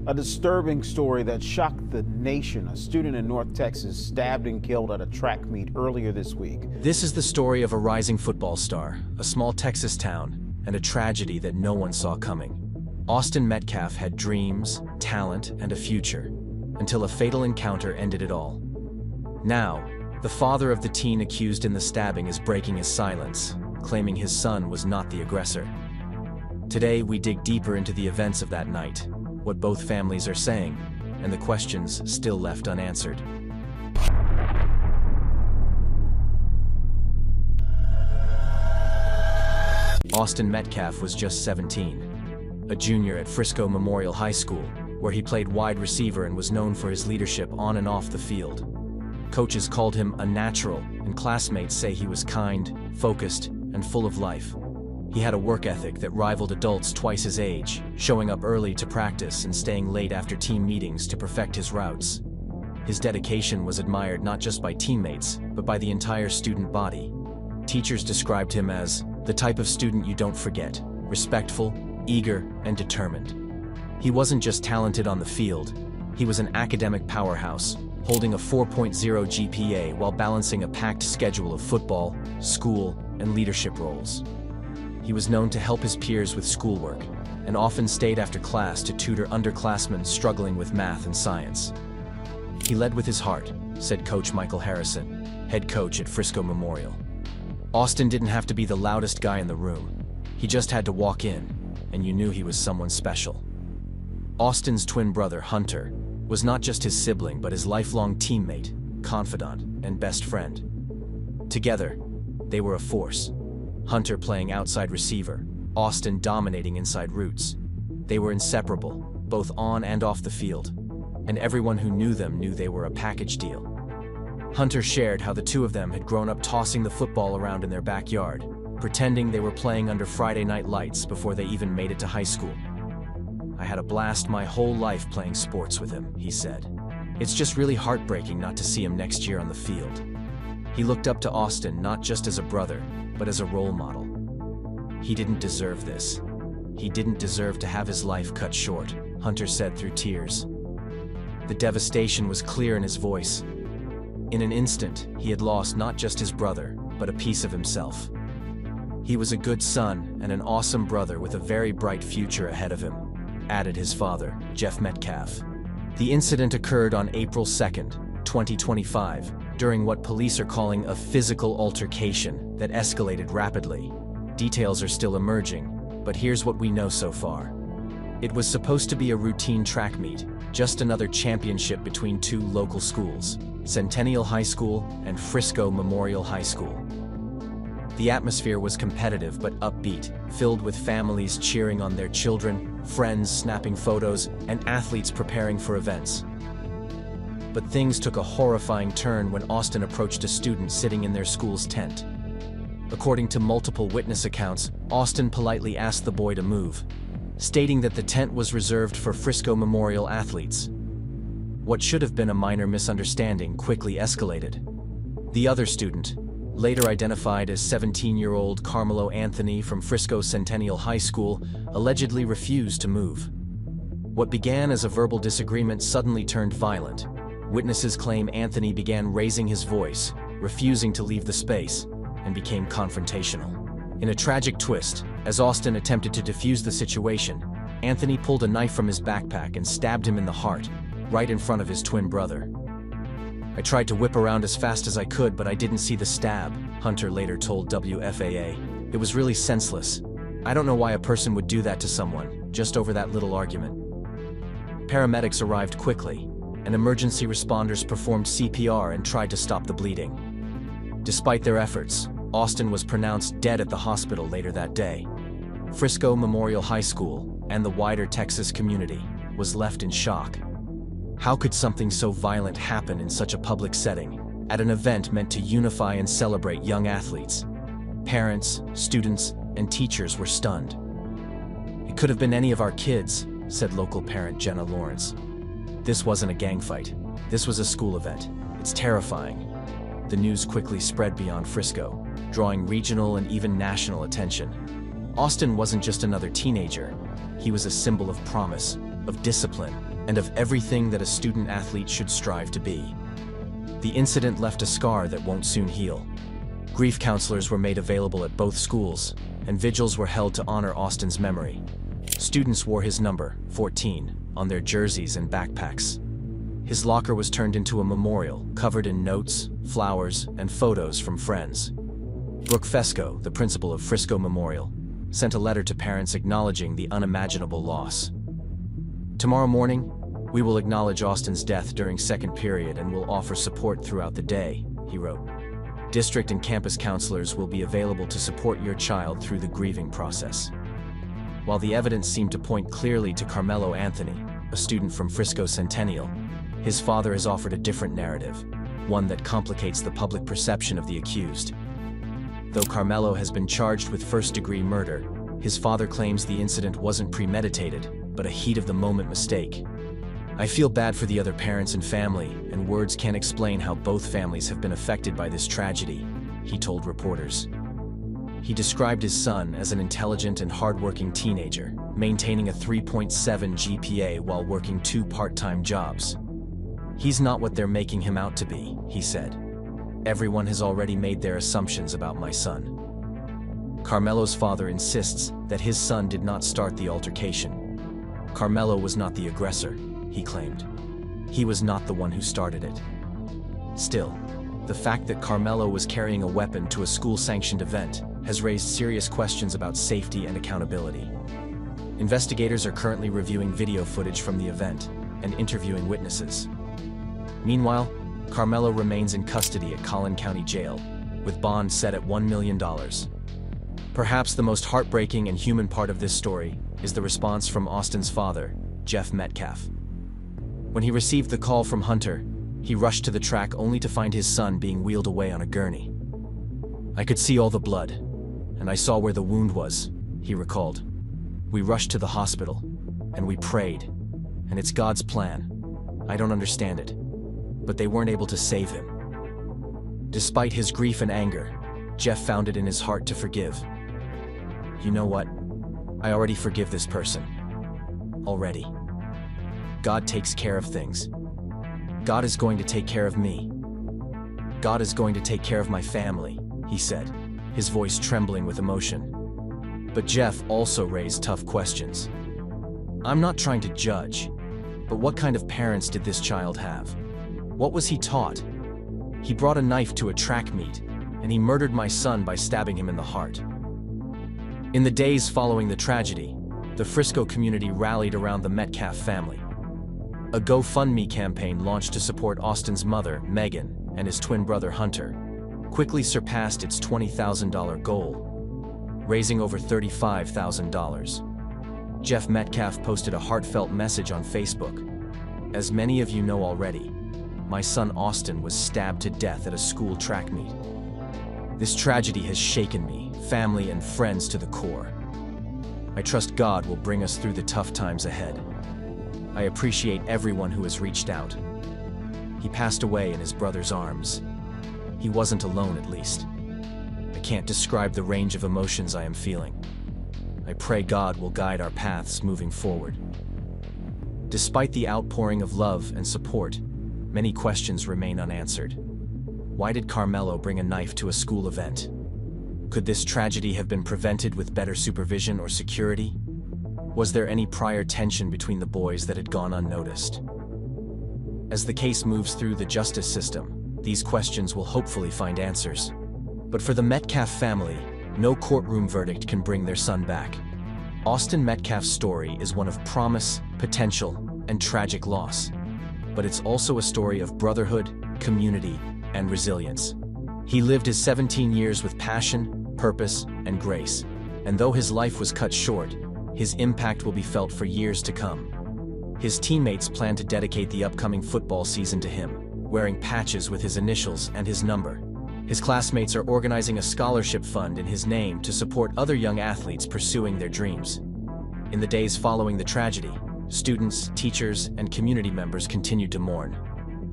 A disturbing story that shocked the nation. A student in North Texas stabbed and killed at a track meet earlier this week. This is the story of a rising football star, a small Texas town, and a tragedy that no one saw coming. Austin Metcalf had dreams, talent, and a future, until a fatal encounter ended it all. Now, the father of the teen accused in the stabbing is breaking his silence, claiming his son was not the aggressor. Today, we dig deeper into the events of that night, what both families are saying, and the questions still left unanswered. Austin Metcalf was just 17, a junior at Frisco Memorial High School, where he played wide receiver and was known for his leadership on and off the field. Coaches called him a natural, and classmates say he was kind, focused, and full of life. He had a work ethic that rivaled adults twice his age, showing up early to practice and staying late after team meetings to perfect his routes. His dedication was admired not just by teammates, but by the entire student body. Teachers described him as the type of student you don't forget, respectful, eager, and determined. He wasn't just talented on the field, he was an academic powerhouse, holding a 4.0 GPA while balancing a packed schedule of football, school, and leadership roles. He was known to help his peers with schoolwork, and often stayed after class to tutor underclassmen struggling with math and science. He led with his heart, said Coach Michael Harrison, head coach at Frisco Memorial. Austin didn't have to be the loudest guy in the room. He just had to walk in, and you knew he was someone special. Austin's twin brother, Hunter, was not just his sibling but his lifelong teammate, confidant, and best friend. Together, they were a force. Hunter playing outside receiver, Austin dominating inside routes. They were inseparable, both on and off the field, and everyone who knew them knew they were a package deal. Hunter shared how the two of them had grown up tossing the football around in their backyard, pretending they were playing under Friday night lights before they even made it to high school. "I had a blast my whole life playing sports with him," he said. "It's just really heartbreaking not to see him next year on the field." He looked up to Austin not just as a brother, but as a role model. He didn't deserve this. He didn't deserve to have his life cut short, Hunter said through tears. The devastation was clear in his voice. In an instant, he had lost not just his brother, but a piece of himself. He was a good son and an awesome brother with a very bright future ahead of him, added his father, Jeff Metcalf. The incident occurred on April 2nd, 2025, during what police are calling a physical altercation that escalated rapidly. Details are still emerging, but here's what we know so far. It was supposed to be a routine track meet, just another championship between two local schools, Centennial High School and Frisco Memorial High School. The atmosphere was competitive but upbeat, filled with families cheering on their children, friends snapping photos, and athletes preparing for events. But things took a horrifying turn when Austin approached a student sitting in their school's tent. According to multiple witness accounts, Austin politely asked the boy to move, stating that the tent was reserved for Frisco Memorial athletes. What should have been a minor misunderstanding quickly escalated. The other student, later identified as 17-year-old Karmelo Anthony from Frisco Centennial High School, allegedly refused to move. What began as a verbal disagreement suddenly turned violent. Witnesses claim Anthony began raising his voice, refusing to leave the space, and became confrontational. In a tragic twist, as Austin attempted to defuse the situation, Anthony pulled a knife from his backpack and stabbed him in the heart, right in front of his twin brother. "I tried to whip around as fast as I could, but I didn't see the stab," Hunter later told WFAA. "It was really senseless. I don't know why a person would do that to someone, just over that little argument." Paramedics arrived quickly, and emergency responders performed CPR and tried to stop the bleeding. Despite their efforts, Austin was pronounced dead at the hospital later that day. Frisco Memorial High School, and the wider Texas community, was left in shock. How could something so violent happen in such a public setting, at an event meant to unify and celebrate young athletes? Parents, students, and teachers were stunned. "It could have been any of our kids," said local parent Jenna Lawrence. "This wasn't a gang fight. This was a school event. It's terrifying." The news quickly spread beyond Frisco, drawing regional and even national attention. Austin wasn't just another teenager. He was a symbol of promise, of discipline, and of everything that a student-athlete should strive to be. The incident left a scar that won't soon heal. Grief counselors were made available at both schools, and vigils were held to honor Austin's memory. Students wore his number, 14, on their jerseys and backpacks. His locker was turned into a memorial, covered in notes, flowers, and photos from friends. Brooke Fesco, the principal of Frisco Memorial, sent a letter to parents acknowledging the unimaginable loss. "Tomorrow morning, we will acknowledge Austin's death during second period and will offer support throughout the day," he wrote. "District and campus counselors will be available to support your child through the grieving process." While the evidence seemed to point clearly to Karmelo Anthony, a student from Frisco Centennial, his father has offered a different narrative, one that complicates the public perception of the accused. Though Karmelo has been charged with first-degree murder, his father claims the incident wasn't premeditated, but a heat-of-the-moment mistake. "I feel bad for the other parents and family, and words can't explain how both families have been affected by this tragedy," he told reporters. He described his son as an intelligent and hardworking teenager, maintaining a 3.7 GPA while working 2 part-time jobs. "He's not what they're making him out to be," he said. "Everyone has already made their assumptions about my son." Karmelo's father insists that his son did not start the altercation. Karmelo was not the aggressor, he claimed. He was not the one who started it. Still, the fact that Karmelo was carrying a weapon to a school-sanctioned event has raised serious questions about safety and accountability. Investigators are currently reviewing video footage from the event and interviewing witnesses. Meanwhile, Karmelo remains in custody at Collin County Jail, with bond set at $1 million. Perhaps the most heartbreaking and human part of this story is the response from Austin's father, Jeff Metcalf. When he received the call from Hunter, he rushed to the track only to find his son being wheeled away on a gurney. "I could see all the blood, and I saw where the wound was," he recalled. "We rushed to the hospital, and we prayed, and it's God's plan. I don't understand it, but they weren't able to save him." Despite his grief and anger, Jeff found it in his heart to forgive. "You know what? I already forgive this person. Already. God takes care of things. God is going to take care of me. God is going to take care of my family," he said, his voice trembling with emotion. But Jeff also raised tough questions. "I'm not trying to judge, but what kind of parents did this child have? What was he taught? He brought a knife to a track meet, and he murdered my son by stabbing him in the heart." In the days following the tragedy, the Frisco community rallied around the Metcalf family. A GoFundMe campaign launched to support Austin's mother, Megan, and his twin brother, Hunter, quickly surpassed its $20,000 goal, raising over $35,000. Jeff Metcalf posted a heartfelt message on Facebook. "As many of you know already, my son Austin was stabbed to death at a school track meet. This tragedy has shaken me, family, and friends to the core. I trust God will bring us through the tough times ahead. I appreciate everyone who has reached out." He passed away in his brother's arms. He wasn't alone, at least. "I can't describe the range of emotions I am feeling. I pray God will guide our paths moving forward." Despite the outpouring of love and support, many questions remain unanswered. Why did Karmelo bring a knife to a school event? Could this tragedy have been prevented with better supervision or security? Was there any prior tension between the boys that had gone unnoticed? As the case moves through the justice system, these questions will hopefully find answers. But for the Metcalf family, no courtroom verdict can bring their son back. Austin Metcalf's story is one of promise, potential, and tragic loss. But it's also a story of brotherhood, community, and resilience. He lived his 17 years with passion, purpose, and grace. And though his life was cut short, his impact will be felt for years to come. His teammates plan to dedicate the upcoming football season to him, wearing patches with his initials and his number. His classmates are organizing a scholarship fund in his name to support other young athletes pursuing their dreams. In the days following the tragedy, students, teachers, and community members continued to mourn.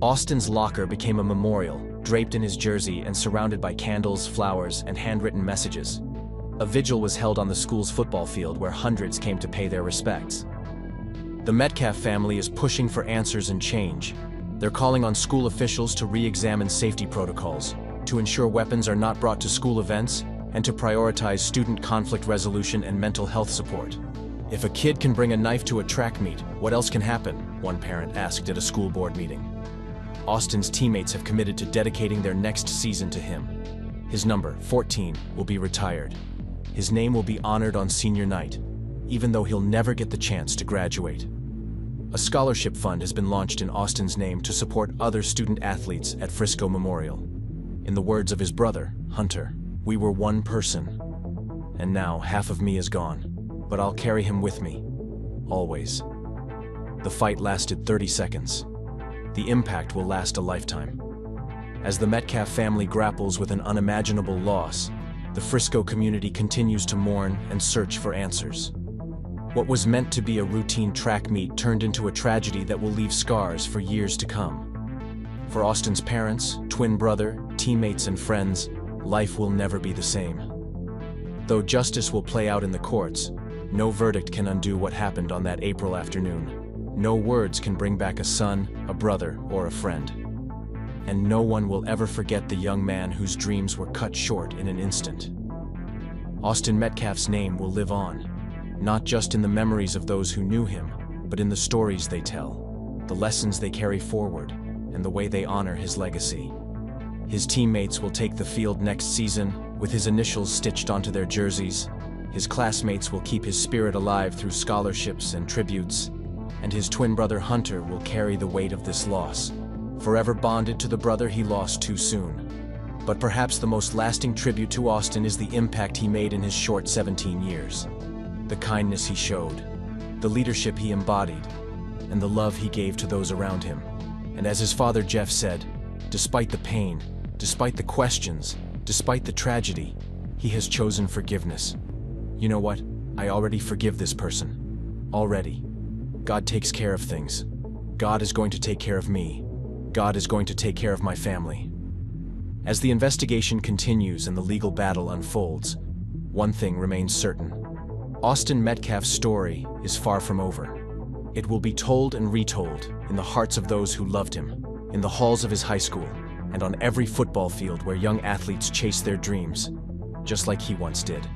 Austin's locker became a memorial, draped in his jersey and surrounded by candles, flowers, and handwritten messages. A vigil was held on the school's football field where hundreds came to pay their respects. The Metcalf family is pushing for answers and change. They're calling on school officials to re-examine safety protocols, to ensure weapons are not brought to school events, and to prioritize student conflict resolution and mental health support. If a kid can bring a knife to a track meet, what else can happen? One parent asked at a school board meeting. Austin's teammates have committed to dedicating their next season to him. His number, 14, will be retired. His name will be honored on senior night, even though he'll never get the chance to graduate. A scholarship fund has been launched in Austin's name to support other student athletes at Frisco Memorial. In the words of his brother, Hunter, "We were one person, and now half of me is gone, but I'll carry him with me, always." The fight lasted 30 seconds. The impact will last a lifetime. As the Metcalf family grapples with an unimaginable loss, the Frisco community continues to mourn and search for answers. What was meant to be a routine track meet turned into a tragedy that will leave scars for years to come. For Austin's parents, twin brother, teammates, and friends, life will never be the same. Though justice will play out in the courts, no verdict can undo what happened on that April afternoon. No words can bring back a son, a brother, or a friend. And no one will ever forget the young man whose dreams were cut short in an instant. Austin Metcalf's name will live on, not just in the memories of those who knew him, but in the stories they tell, the lessons they carry forward, and the way they honor his legacy. His teammates will take the field next season, with his initials stitched onto their jerseys. His classmates will keep his spirit alive through scholarships and tributes, and his twin brother Hunter will carry the weight of this loss, forever bonded to the brother he lost too soon. But perhaps the most lasting tribute to Austin is the impact he made in his short 17 years. The kindness he showed, the leadership he embodied, and the love he gave to those around him. And as his father Jeff said, despite the pain, despite the questions, despite the tragedy, he has chosen forgiveness. You know what? I already forgive this person. Already. God takes care of things. God is going to take care of me. God is going to take care of my family. As the investigation continues and the legal battle unfolds, one thing remains certain. Austin Metcalf's story is far from over. It will be told and retold in the hearts of those who loved him, in the halls of his high school, and on every football field where young athletes chase their dreams, just like he once did.